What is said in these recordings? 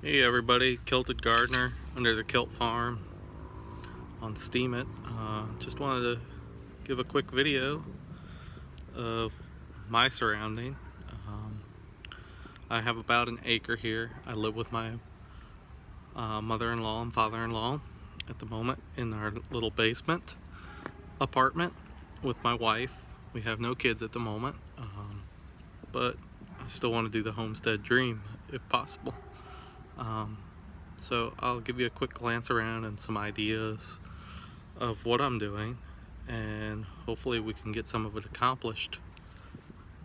Hey everybody, Kilted Gardener, Under the Kilt Farm on Steam It. Just wanted to give a quick video of my surrounding. I have about an acre here. I live with my mother-in-law and father-in-law at the moment in our little basement apartment with my wife. We have no kids at the moment, but I still want to do the homestead dream if possible. So I'll give you a quick glance around and some ideas of what I'm doing, and hopefully we can get some of it accomplished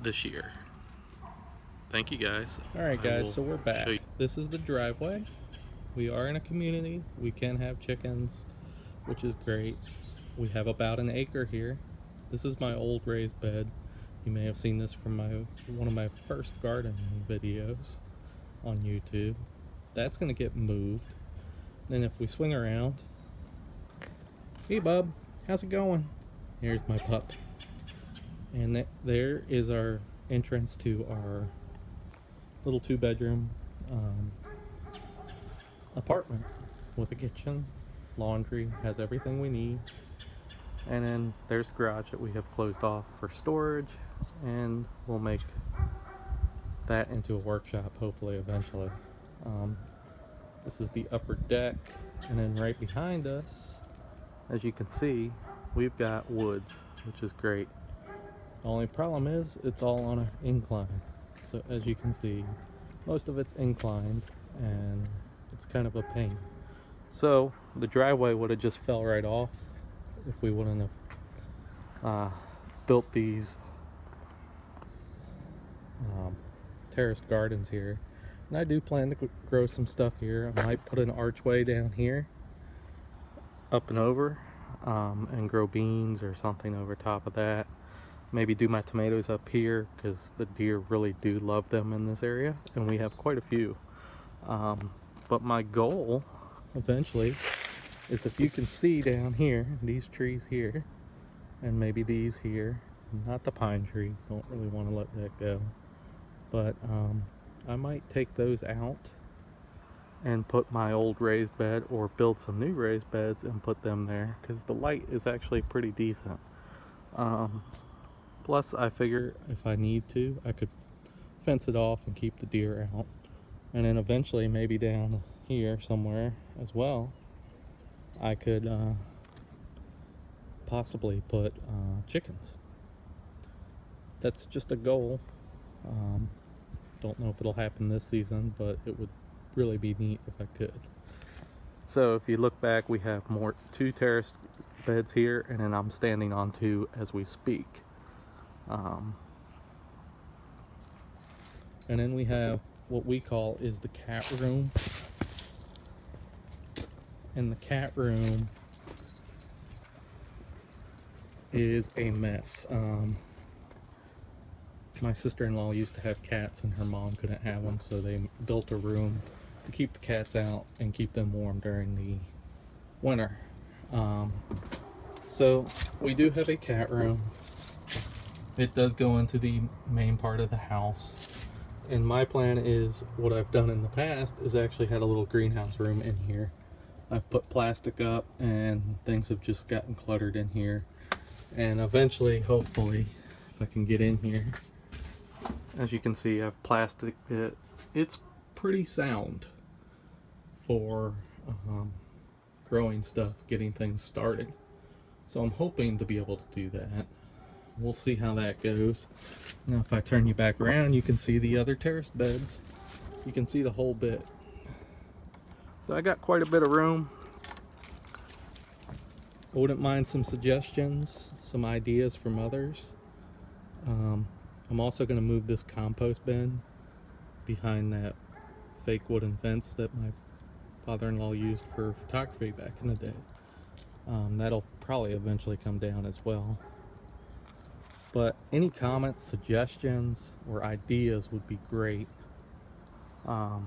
this year. Thank you guys. Alright guys, so we're back. This is the driveway. We are in a community. We can have chickens, which is great. We have about an acre here. This is my old raised bed. You may have seen this from one of my first gardening videos on YouTube. That's going to get moved. Then if we swing around, hey bub, how's it going? Here's my pup. And there is our entrance to our little 2-bedroom apartment with a kitchen, laundry, has everything we need. And then there's the garage that we have closed off for storage, and we'll make that into a workshop hopefully eventually. This is the upper deck, and then right behind us, as you can see, we've got woods, which is great. The only problem is it's all on an incline. So as you can see, most of it's inclined and it's kind of a pain. So the driveway would have just fell right off if we wouldn't have built these terraced gardens here. And I do plan to grow some stuff here. I might put an archway down here, up and over, and grow beans or something over top of that. Maybe do my tomatoes up here, because the deer really do love them in this area, and we have quite a few. But my goal, eventually, is if you can see down here, these trees here, and maybe these here, not the pine tree, don't really want to let that go, but I might take those out and put my old raised bed, or build some new raised beds and put them there, because the light is actually pretty decent. Plus I figure if I need to, I could fence it off and keep the deer out. And then eventually, maybe down here somewhere as well, I could possibly put chickens. That's just a goal. Don't know if it'll happen this season, but it would really be neat if I could. So if you look back, we have 2 terraced beds here, and then I'm standing on 2 as we speak. And then we have what we call is the cat room. And the cat room is a mess. My sister-in-law used to have cats and her mom couldn't have them, so they built a room to keep the cats out and keep them warm during the winter. So we do have a cat room. It does go into the main part of the house, and my plan is, what I've done in the past is actually had a little greenhouse room in here. I've put plastic up and things have just gotten cluttered in here, and eventually, hopefully, if I can get in here, as you can see, I've plastic it. It's pretty sound for growing stuff, getting things started. So I'm hoping to be able to do that. We'll see how that goes. Now if I turn you back around, you can see the other terraced beds. You can see the whole bit. So I got quite a bit of room. I wouldn't mind some suggestions, some ideas from others. I'm also going to move this compost bin behind that fake wooden fence that my father-in-law used for photography back in the day. That'll probably eventually come down as well. But any comments, suggestions, or ideas would be great. Hope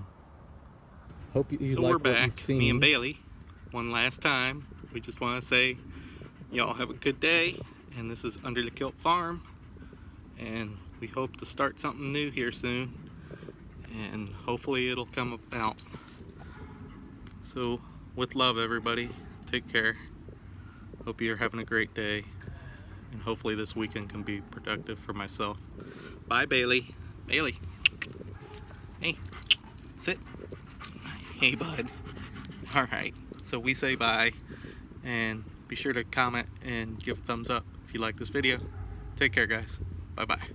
you so like we're what back, you've seen. me and Bailey, one last time. We just want to say y'all have a good day, and this is Under the Kilt Farm, and we hope to start something new here soon, and hopefully it'll come about. So with love, everybody, take care. Hope you're having a great day, and hopefully this weekend can be productive for myself. Bye, Bailey. Bailey. Hey, sit. Hey, bud. All right, so we say bye, and be sure to comment and give a thumbs up if you like this video. Take care, guys. Bye-bye.